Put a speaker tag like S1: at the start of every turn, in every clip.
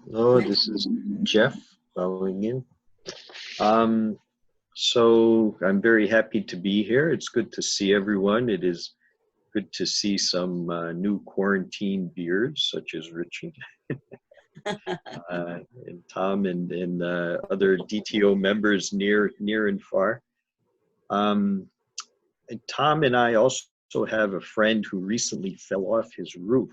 S1: Hello, this is Jeff calling in. Um, so I'm very happy to be here. It's good to see everyone. It is good to see some new quarantine beards, such as Richie and Tom and other DTO members near and far. Um, and Tom and I also have a friend who recently fell off his roof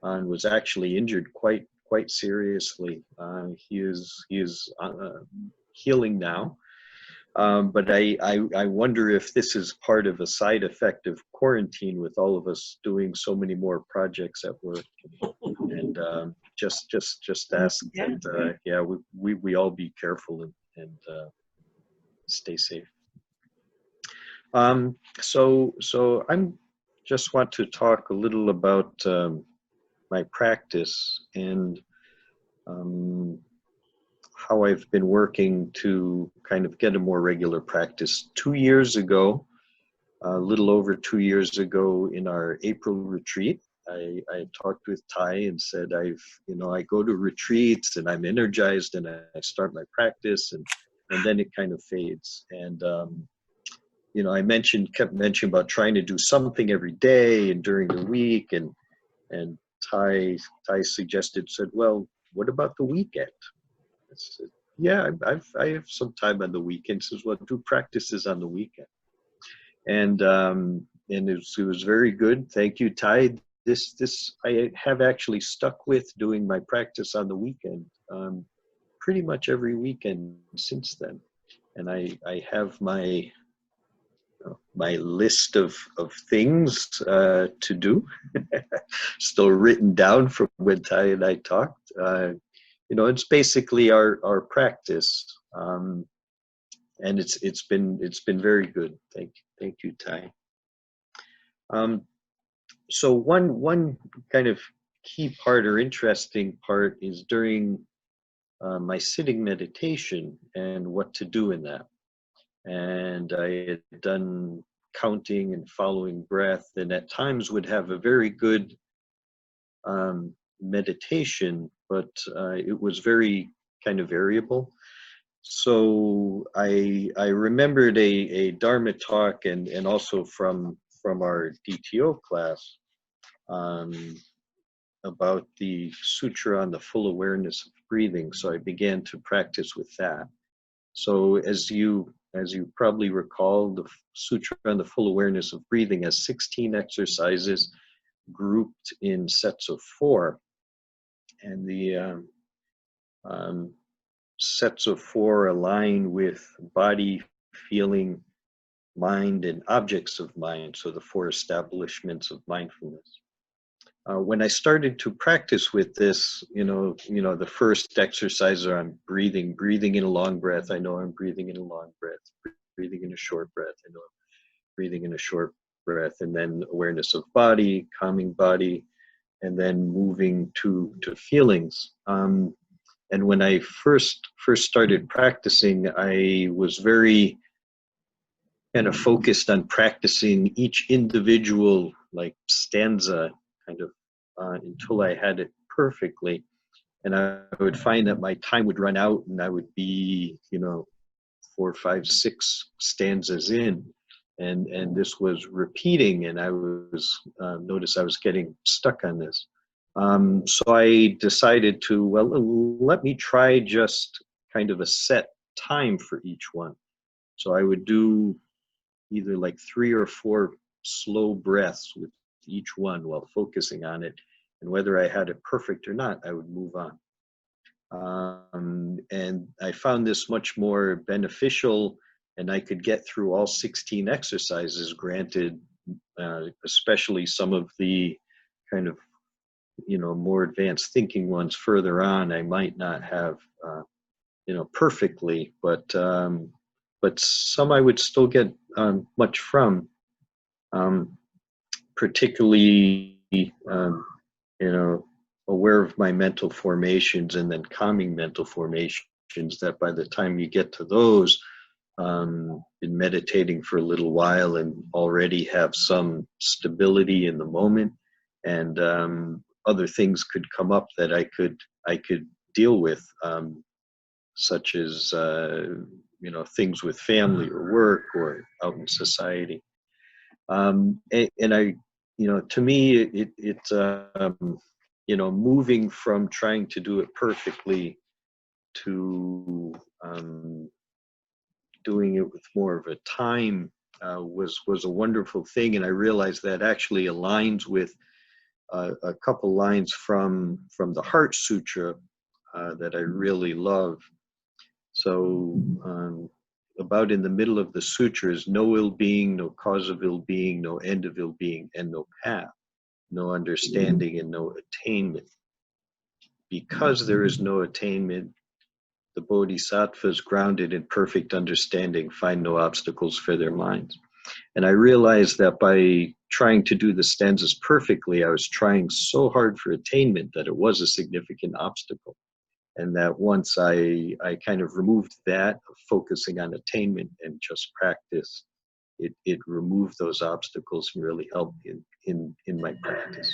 S1: and was actually injured quite seriously. He is healing now, but I wonder if this is part of a side effect of quarantine with all of us doing so many more projects at work, and just ask
S2: Yeah.
S1: that yeah we all be careful and stay safe. So I'm just want to talk a little about my practice and um, how I've been working to kind of get a more regular practice. 2 years ago, a little over 2 years ago, in our April retreat, I talked with Ty and said I go to retreats and I'm energized and I start my practice and then it kind of fades. And I kept mentioning about trying to do something every day and during the week, and Ty said, well, what about the weekend? I said, yeah, I have some time on the weekend. Says, well, do practices on the weekend, and it was very good. Thank you, Ty. This I have actually stuck with doing my practice on the weekend, pretty much every weekend since then, and I have my list of things to do still written down from when Ty and I talked. It's basically our practice, and it's been very good. Thank you, Ty. So one kind of key part or interesting part is during my sitting meditation and what to do in that. And I had done counting and following breath, and at times would have a very good meditation, but it was very kind of variable. So I remembered a Dharma talk and also from our DTO class um, about the sutra on the full awareness of breathing. So I began to practice with that. So as you probably recall, the Sutra on the Full Awareness of Breathing has 16 exercises grouped in sets of 4. And the sets of 4 align with body, feeling, mind, and objects of mind. So the 4 establishments of mindfulness. When I started to practice with this, the first exercise I'm breathing in a long breath. I know I'm breathing in a long breath, breathing in a short breath. I know I'm breathing in a short breath, and then awareness of body, calming body, and then moving to feelings. And when I first started practicing, I was very kind of focused on practicing each individual like stanza kind of until I had it perfectly. And I would find that my time would run out and I would be, 4, 5, 6 stanzas in. And this was repeating, and I was notice I was getting stuck on this. So I decided to, well, let me try just kind of a set time for each one. So I would do either like 3 or 4 slow breaths with each one while focusing on it. And whether I had it perfect or not, I would move on. And I found this much more beneficial, and I could get through all 16 exercises. Granted, especially some of the kind of more advanced thinking ones further on, I might not have perfectly, but some I would still get much from, particularly aware of my mental formations and then calming mental formations, that by the time you get to those, been meditating for a little while and already have some stability in the moment, and other things could come up that I could deal with, such as you know, things with family or work or out in society. And I, you know, to me, it's you know, moving from trying to do it perfectly to doing it with more of a time was a wonderful thing. And I realized that actually aligns with a couple lines from the Heart Sutra that I really love. So about in the middle of the sutra is no ill being, no cause of ill being, no end of ill being, and no path, no understanding and no attainment. Because there is no attainment, the bodhisattvas grounded in perfect understanding find no obstacles for their minds. And I realized that by trying to do the stanzas perfectly, I was trying so hard for attainment that it was a significant obstacle. And that once I kind of removed that, focusing on attainment and just practice, it removed those obstacles and really helped in my practice.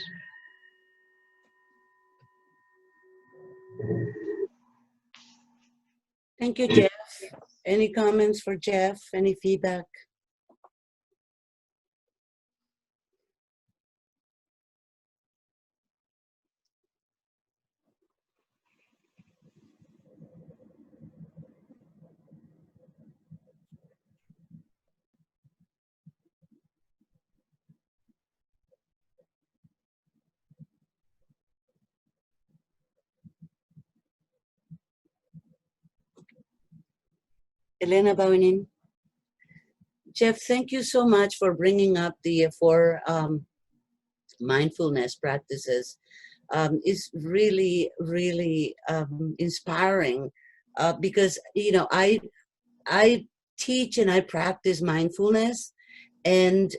S2: Thank you, Jeff. Any comments for Jeff? Any feedback? Elena Baunin. Jeff, thank you so much for bringing up the four mindfulness practices. It's really, really inspiring because, you know, I teach and I practice mindfulness, and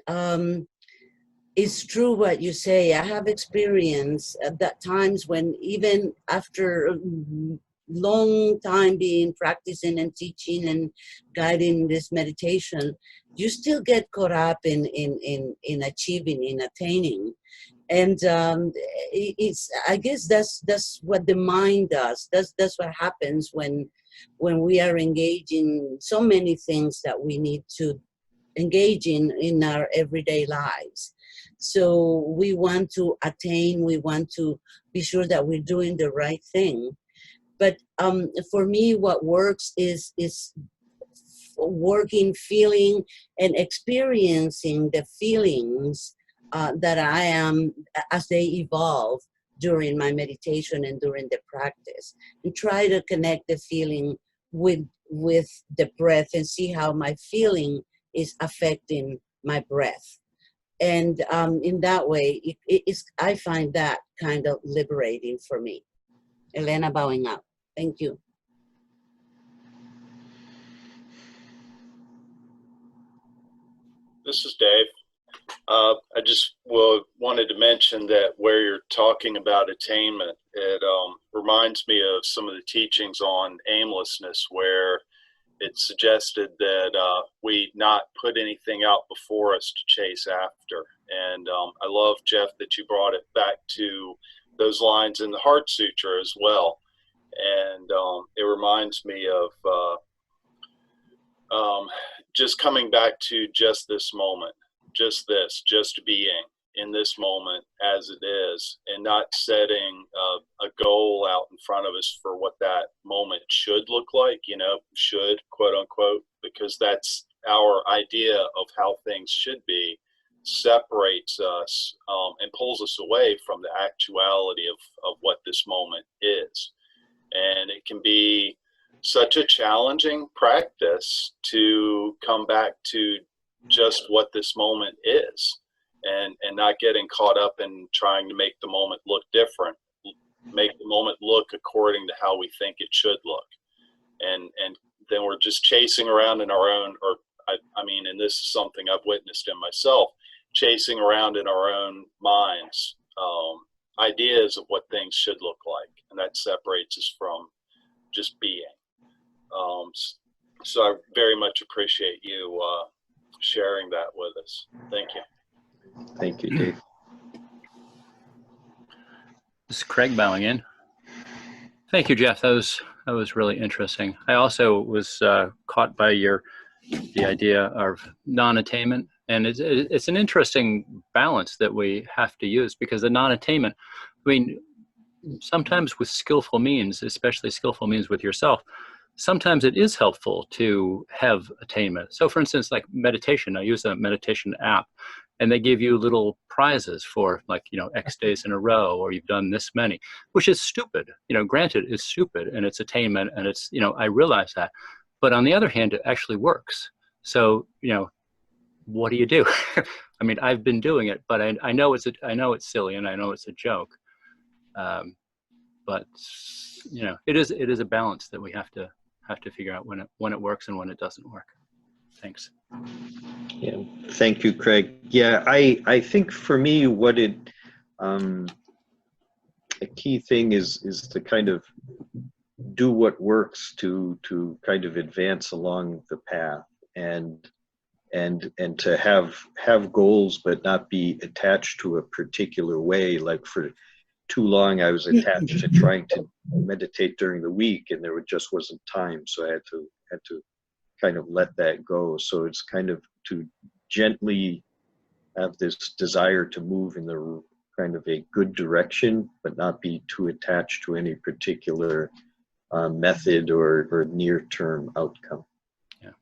S2: it's true what you say. I have experience at that times when even after long time being practicing and teaching and guiding this meditation, you still get caught up in achieving, in attaining. And it's, I guess that's what the mind does. That's what happens when we are engaging so many things that we need to engage in our everyday lives. So we want to attain, we want to be sure that we're doing the right thing. But for me, what works is working, feeling, and experiencing the feelings that I am as they evolve during my meditation and during the practice, and try to connect the feeling with the breath and see how my feeling is affecting my breath. And in that way, I find that kind of liberating for me. Elena, bowing out. Thank you.
S3: This is Dave. I just wanted to mention that where you're talking about attainment, it reminds me of some of the teachings on aimlessness, where it's suggested that we not put anything out before us to chase after. And I love, Jeff, that you brought it back to those lines in the Heart Sutra as well. And it reminds me of just coming back to just this moment, just being in this moment as it is, and not setting a goal out in front of us for what that moment should look like, you know, should, quote unquote, because that's our idea of how things should be, separates us and pulls us away from the actuality of what this moment is. And it can be such a challenging practice to come back to just what this moment is, and not getting caught up in trying to make the moment look different, make the moment look according to how we think it should look. And then we're just chasing around in our own, or I mean, and this is something I've witnessed in myself, chasing around in our own minds, ideas of what things should look like. And that separates us from just being. So I very much appreciate you sharing that with us. Thank you.
S1: Thank you, Dave.
S4: This is Craig bowing in. Thank you, Jeff. That was really interesting. I also was caught by the idea of non-attainment, and it's an interesting balance that we have to use, because the non-attainment, I mean, sometimes with skillful means, especially skillful means with yourself, sometimes it is helpful to have attainment. So for instance, like meditation, I use a meditation app, and they give you little prizes for, like, you know, X days in a row, or you've done this many, which is stupid. You know, granted, it's stupid, and it's attainment, and it's, you know, I realize that. But on the other hand, it actually works. So, you know, what do you do? I mean, I've been doing it, but I know it's silly, and I know it's a joke. But you know, it is a balance that we have to figure out when it works and when it doesn't work. Thanks.
S1: Yeah, thank you, Craig. Yeah, I think for me, what a key thing is to kind of do what works to kind of advance along the path, and to have goals, but not be attached to a particular way. Like for too long, I was attached to trying to meditate during the week, and there just wasn't time, so I had to kind of let that go. So it's kind of to gently have this desire to move in the kind of a good direction, but not be too attached to any particular method or near-term outcome.
S4: Yeah.